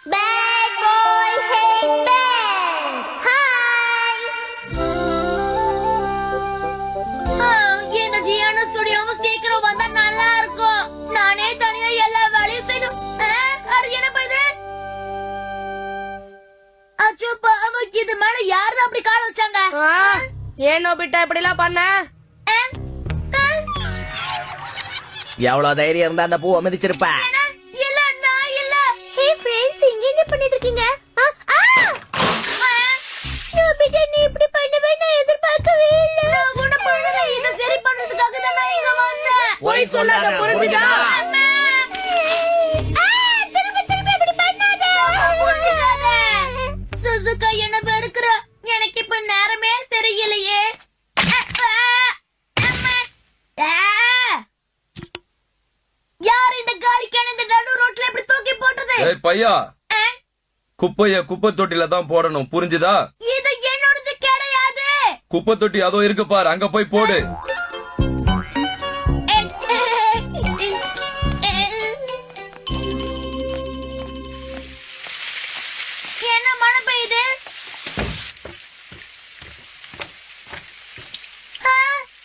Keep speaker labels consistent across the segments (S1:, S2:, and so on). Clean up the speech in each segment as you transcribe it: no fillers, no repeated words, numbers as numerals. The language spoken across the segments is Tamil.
S1: Bad boy hate band. Hi.
S2: இந்த ஜியானு ஸ்டுடியோவும் சீக்கிரம் வந்தா நல்லா இருக்கும். நானே தனியா எல்லா வேலையும் செய்யணும். அது என்னப்பா இது? அச்சோ பாவம், இது மேல யாரு அப்படி கால வச்சாங்க?
S3: ஏன் நோபிட்டா இப்படி எல்லாம் பண்ண?
S4: எவ்வளவு தைரியம் இருந்தா அந்த பூவை மிதிச்சிருப்ப.
S2: இல்ல நான் இல்ல.
S1: Hey friends, இங்க என்ன பண்ணிட்டு இருக்கீங்க? நோபிட்டா, நீ இப்படி பண்ணுவே நான் எதிர்பார்க்கவே இல்ல.
S2: நான் ஒண்ணு பண்ணல. இத சரி பண்றதுக்காக தான் நான் இங்க வந்தேன்.
S4: போய் சொல்லாத, புரிஞ்சுதா?
S1: திரும்ப திரும்ப இப்படி பண்ணாத.
S2: சுசுகா என்ன வெறுக்குற? எனக்கு இப்ப நேரமே சரியில்லையே. யார் இந்த காலிக்கான இந்த நடு ரோட்ல இப்படி தூக்கி போட்டது?
S5: ஏய் பையா, குப்பைய குப்பை தொட்டில தான் போடணும், புரிஞ்சுதா?
S2: இது என்னோடது கிடையாது.
S5: குப்பை தொட்டி அதோ இருக்கு பாரு, அங்க போய் போடு.
S2: என்ன மழை பெய்யுது?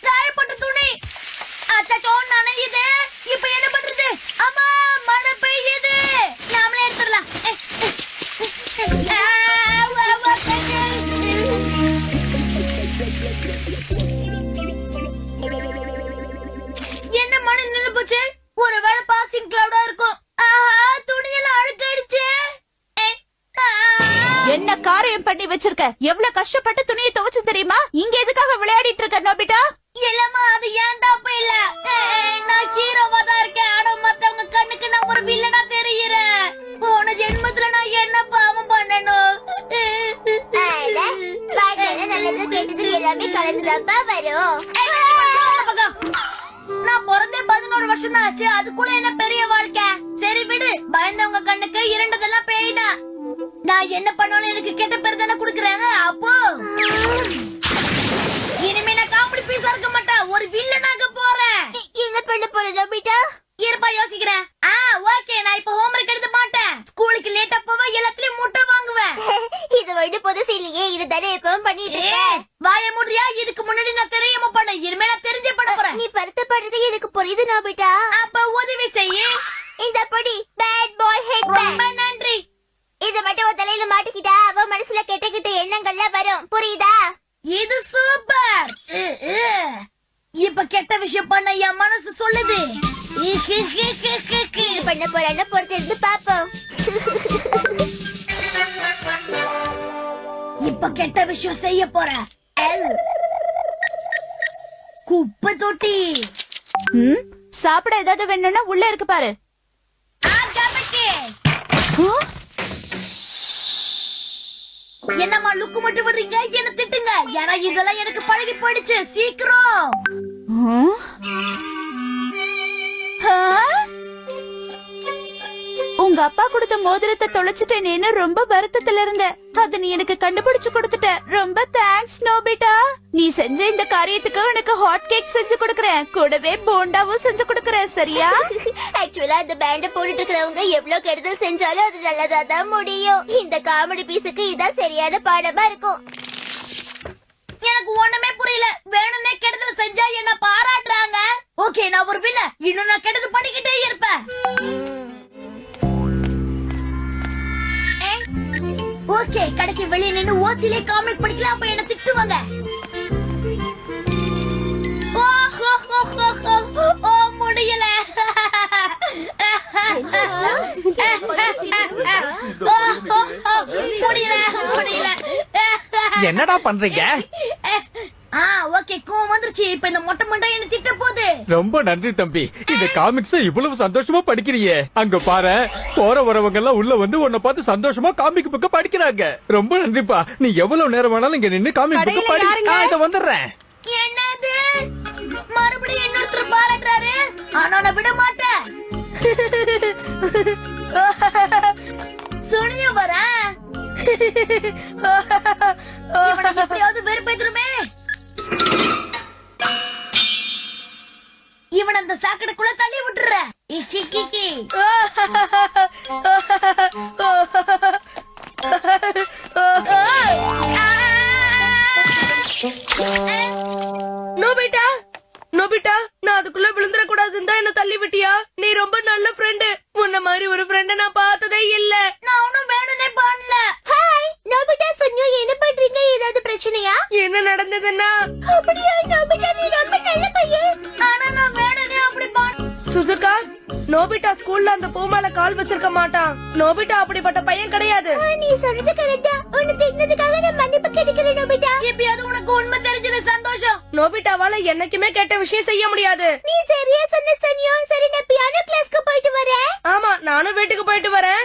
S2: காயப்பட்ட துணி. அச்சோ, நனையுது. இப்ப என்ன பண்றது? அம்மா, மழை பெய்யுது. நாமளே எடுத்துடலாம். என்ன மழை நின்னு போச்சு? ஒருவேளை பாசிங் கிளவுடா இருக்கும். துணியெல்லாம் அழுக்காயிடுச்சு.
S6: என்ன காரியம் பண்ணி வச்சிருக்க? எவ்வளவு கஷ்டப்பட்டு துணியை துவைச்சு தெரியுமா? இங்க எதுக்காக விளையாடிட்டு இருக்க நோபிட்டா?
S2: இல்லம்மா, அது ஏன் தப்பு இல்ல. நான் ஹீரோவா தான் இருக்கேன். ஆனா மத்தவங்க கண்ணுக்கு நான் ஒரு வில்லனா தெரியுறேன். போன ஜென்மத்துல நான் என்ன பாவம் பண்ணணும்?
S1: நல்லது கெட்டது எல்லாமே கலந்துதாப்பா வரும்.
S2: நான் பிறந்தே 11 வருஷம் தான் ஆச்சு. அதுக்குள்ள என்ன பெரிய வாழ்க்கை? சரி விடு. பயந்தவங்க கண்ணுக்கு இரண்டதெல்லாம் பேய்தான். நான் என்ன பண்ணாலும் எனக்கு கெட்ட பேர் தானே குடுக்கறாங்க. அப்போ இனிமே நான் காமெடி பீஸா இருக்க மாட்டேன். ஒரு வில்லனாக போறேன்.
S1: என்ன பண்ண போற நோபிட்டா?
S2: இருப்பா யோசிக்கிறேன். ஓகே, நான் இப்ப ஹோம்வொர்க் எழுத மாட்டேன். ஸ்கூலுக்கு லேட்டா போவா, எல்லாத்துலயும் முட்டை வாங்குவேன்.
S1: இது வந்து புதுசு இல்லையே, இது தானே எப்பவும் பண்ணிட்டு இருக்க.
S2: வாய முடியா? இதுக்கு முன்னாடி நான் தெரியாம பண்ணேன். இனிமே நான் தெரிஞ்சே பண்ண போறேன்.
S1: நீ வருத்தப்படுறது எனக்கு புரியுது நோபிட்டா.
S2: அப்ப உதவி செய்ய.
S1: இந்த பொடி பேட் பாய் ஹெட்
S2: ரொம்ப
S1: பேண்ட்.
S2: நன்றி.
S1: இது மட்டும் உன் தலையில மாட்டிக்கிட்டா அவ மனசுல கெட்ட கெட்ட எண்ணங்கள்லாம் வரும், புரியுதா?
S2: இது சூப்பர். இப்ப கெட்ட விஷயம் பண்ண என் மனசு சொல்லுது.
S1: இது பண்ண போறான்னு பொறுத்து இருந்து பாப்போம்.
S2: இப்ப கெட்ட விஷயம் செய்ய போறேன். குப்பை தொட்டி.
S6: சாப்பிட ஏதாவது வேணும்னா உள்ள இருக்கு பாரு.
S2: என்னம்மா லுக்கு மட்டும் விடுறீங்க? என்ன திட்டுங்க. ஏன்னா இதெல்லாம் எனக்கு பழகி போயிடுச்சு. சீக்கிரம்.
S6: உங்க அப்பா கொடுத்த மோதிரத்தை தொலைச்சிட்டேன்னு ரொம்ப வருத்தத்துல இருந்த. அத நீ எனக்கு கண்டுபிடிச்சு கொடுத்துட்ட. ரொம்ப தேங்க்ஸ் நோபிட்டா. நீ செஞ்ச இந்த காரியத்துக்கு உனக்கு ஹாட் கேக் செஞ்சு கொடுக்கறேன். கூடவே போண்டாவும் செஞ்சு கொடுக்கறேன், சரியா?
S1: ஆக்சுவலா இந்த பேண்ட போட்டுட்டு இருக்கிறவங்க எவ்வளவு கெடுதல் செஞ்சாலும் அது நல்லதா தான் முடியும். இந்த காமெடி பீஸுக்கு இதான் சரியான பாடமா இருக்கும்.
S2: எனக்கு ஒண்ணுமே புரியல. வேணும்னே கெடுதல் செஞ்சா என்ன பாராட்டுறாங்க. ஓகே, நான் ஒரு வில்ல. இன்னும் நான் கெடுதல் பண்ணிக்கிட்டே இருப்பேன். ஓகே, கடைக்கு வெளியே நின்னு ஓசிலே காமிக் படிக்கலாம். அப்ப என்ன திட்டுவாங்க. முடியல. முடியல முடியல.
S4: என்னடா பண்றீங்க?
S2: ஓகே, கோவம் வந்துருச்சு. இப்ப இந்த மொட்டை மண்டை என்ன திட்ட போகுது.
S7: ரொம்ப நன்றி தம்பி. இந்த காமிக்ஸ் இவ்வளவு சந்தோஷமா படிக்கிறியே. அங்க பாரு, போற வரவங்க எல்லாம் உள்ள வந்து உன்னை பார்த்து சந்தோஷமா காமிக் புக்க படிக்கிறாங்க. ரொம்ப நன்றிப்பா. நீ எவ்வளவு நேரம் வேணாலும் இங்க நின்னு காமிக் புக்க படி.
S4: இத வந்துடுறேன்.
S2: என்னது? மறுபடியும் இன்னொருத்தர் பாராட்டுறாரு. ஆனா நான் விட மாட்டேன். சுனிய வர எப்படியாவது வெறுப்பேத்துருமே. இவன் அந்த சாக்கடைக்குள்ள தள்ளி விட்டுற.
S3: ஃப்ரெண்ட நான் பார்த்ததே இல்ல.
S2: நான் ஒண்ணும் வேணும்னே பண்ணல.
S1: ஹாய் நோபிட்டா சொன்னியோ, என்ன பண்றீங்க? ஏதாவது பிரச்சனையா?
S3: என்ன நடந்ததுன்னா,
S1: அப்படியா நோபிட்டா, நீ ரொம்ப நல்ல பையன்.
S2: ஆனா நான் வேணும்னே அப்படி பண்ண.
S3: சுசுகா, நோபிட்டா ஸ்கூல்ல அந்த பூ மேல கால் வச்சிருக்க மாட்டான். நோபிட்டா அப்படிப்பட்ட பையன் கிடையாது.
S1: நீ சொல்றது கரெக்டா. உனக்கு இன்னதுக்காக நான் மன்னிப்பு கேட்கிறேன் நோபிட்டா.
S2: எப்பயாவது உனக்கு உண்மை தெரிஞ்சது சந்தோஷம்.
S3: நோபிட்டாவால என்னைக்குமே கெட்ட விஷயம் செய்ய முடியாது.
S1: நீ சரியா சொன்ன சனியோ. சரி, நான் பியானோ கிளாஸ்க்கு போயிட்டு வரேன்.
S3: ஆமா, நானும் வீட்டுக்கு போயிட்டு வரேன்.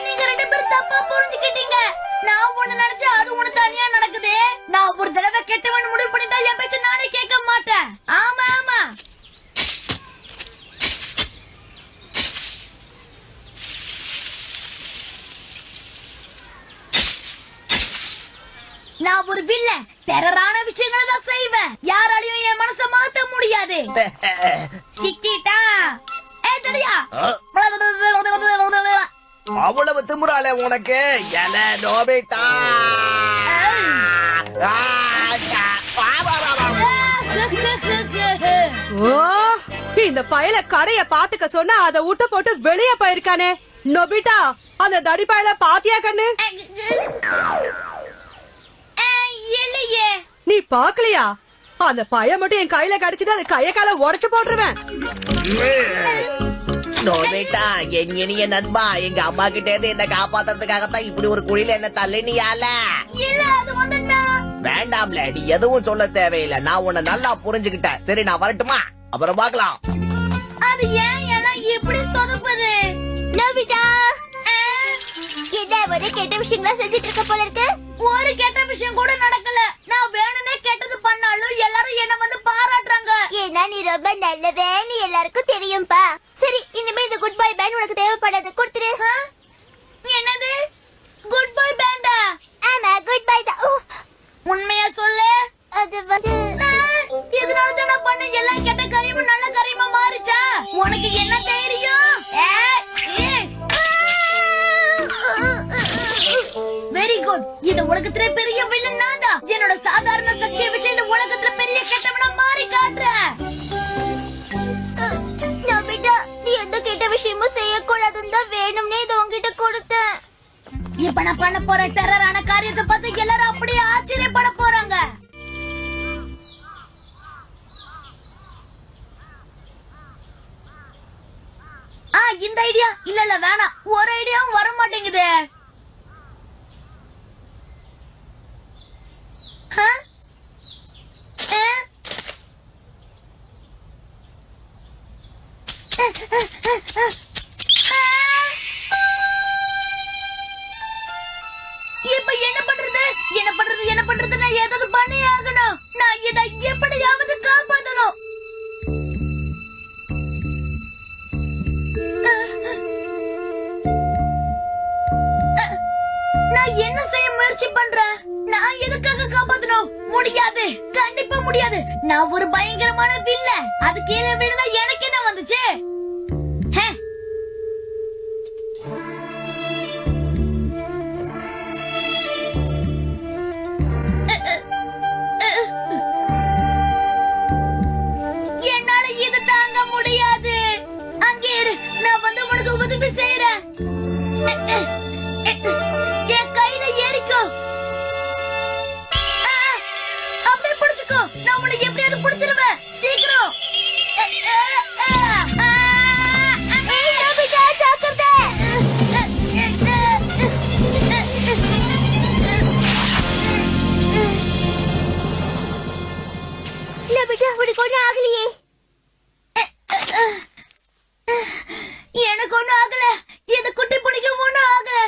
S2: நீங்க ரெண்டு பேரும் தப்பா புரிஞ்சுக்கிட்டீங்க. நான் ஒண்ணு நினைச்சா அது ஒண்ணு தனியா நடக்குது. நான் ஒரு தடவை கெட்டவன் முடிவு பண்ணிட்டா என் பேச்ச நானே கேட்க மாட்டேன். ஆமா ஆமா. நான் ஒரு வில்ல டெரரான விஷயங்களை தான் செய்வேன். யாராலையும் என் மனசை மாத்த முடியாது. சிக்கிட்டா தடியா.
S4: அவ்வளவு திமுறாலே உனக்கு. எல நோபிட்டா.
S8: ஓ, இந்த பயல கடைய பாத்துக்க சொன்னா அத விட்டு போட்டு வெளியே போயிருக்கானே. நொபிட்டா, அந்த தடி பயல பாத்தியா கண்ணு?
S2: இல்லையே.
S8: நீ பாக்கலையா? அந்த பைய மட்டும் என் கையில கடிச்சிட்டு அது கைய கால உடைச்சு போட்டுருவேன்.
S4: நோபிட்டா, என் இனிய நண்பா, எங்க அம்மா கிட்ட இருந்து என்ன காப்பாத்துறதுக்காகத்தான் இப்படி ஒரு குழியில என்ன தள்ளினியால.
S2: இல்ல, அது வந்துட்டா.
S4: வேண்டாம்ல, நீ எதுவும் சொல்ல தேவையில்லை. நான் உன்னை நல்லா புரிஞ்சுக்கிட்டேன். சரி, நான் வரட்டுமா? அப்புறம் பார்க்கலாம்.
S2: அது ஏன் எல்லாம் இப்படி சொதப்புது?
S1: நோபிட்டா, என்ன ஒரு கெட்ட விஷயங்களா செஞ்சுட்டு இருக்க போல இருக்கு?
S2: ஒரு கெட்ட விஷயம் கூட நடக்கல. நான் வேணும்னே கெட்டது பண்ணாலும் எல்லாரும் என்ன வந்து பாராட்டுறாங்க.
S1: ஏன்னா நீ ரொம்ப நல்லவேன்னு எல்லாருக்கும் தெரியும்பா. சரி, இனிமே இந்த குட் பை பேண்ட் உனக்கு தேவைப்படாது, கொடுத்துரு.
S2: என்னது குட் பை பேண்டா?
S1: ஆமா, குட் பை தான்.
S2: உண்மையா சொல்லு.
S1: அது வந்து
S2: இதனால தான பண்ண எல்லாம் கெட்ட காரியமும் நல்ல காரியமா மாறிச்சா? உனக்கு என்ன தைரியம்? Very good. இந்த உலகத்திலே பெரிய வில்லன் நான் தான். என்னோட சாதாரண சக்தியை வச்சு இந்த உலகத்துல பெரிய கெட்டவனா மாறி காட்டுறேன்.
S1: நோபிட்டா, நீ எந்த கெட்ட விஷயமும் செய்யக்கூடாதுன்னு தான் வேணும்னே இதை உன்கிட்ட கொடுத்தேன்.
S2: இப்ப நான் பண்ண போற டெரரான காரியத்தை பார்த்து எல்லாரும் அப்படியே ஆச்சரியப்பட போறாங்க. இந்த ஐடியா இல்ல வேணாம். ஒரு ஐடியாவும் வர மாட்டேங்குது. இப்ப என்ன பண்றது? என்ன பண்றது? நான் ஏதாவது பண்ணி ஆகணும். நான் இதை எப்படியாவது காப்பாத்தணும். நான் என்ன செய்ய முயற்சி பண்றேன்? நான் எதுக்காக காப்பாத்தணும்? முடியாது, கண்டிப்பா முடியாது. நான் ஒரு பயங்கரமான வில்ல. அது கீழே விழுந்தா எனக்கு என்ன வந்துச்சு? என்னால இது தாங்க முடியாது. அங்கே இரு, நான் வந்து உனக்கு உதவி செய்யறேன். என் கையில ஏறிக்கோ. அப்படியே பிடிச்சுக்கோ. நான் உன்னை எப்படியாவது பிடிச்சிருவேன். சீக்கிரம்.
S1: நோபிட்டா, ஜாக்கிரதை. நோபிட்டா, உனக்கு ஒண்ணும் ஆகலையே?
S2: எனக்கு ஒண்ணும் ஆகல. இந்த குட்டி புடிக்க ஒண்ணும் ஆகல.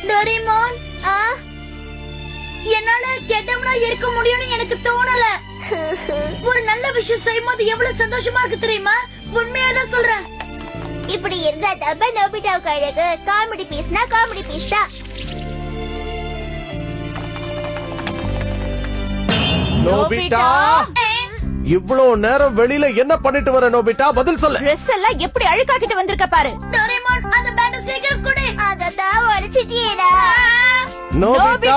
S2: டோரேமான், என்னால கெட்டவனா இருக்க முடியும்னு எனக்கு தோணல. ஒரு நல்ல விஷயம் செய்யும்போது எவ்வளவு சந்தோஷமா இருக்கு தெரியுமா? உண்மையாதான் சொல்றேன்.
S1: இப்படி இருந்தா தப்ப நோபிட்டாவுக்கு அழகு. காமெடி பீஸ்னா காமெடி பீஸ் தான்.
S9: நோபிட்டா, இவ்வளவு நேரம் வெளியில என்ன பண்ணிட்டு வர நோபிட்டா? பதில் சொல்ல.
S6: ட்ரெஸ் எல்லாம் எப்படி அழுக்காக்கிட்டு வந்திருக்க பாரு.
S2: டோரேமான், அந்த பேண்ட் சீக்கிரம் கொடு.
S1: அததான் உடைச்சிட்டியேடா.
S9: நோபிட்டா,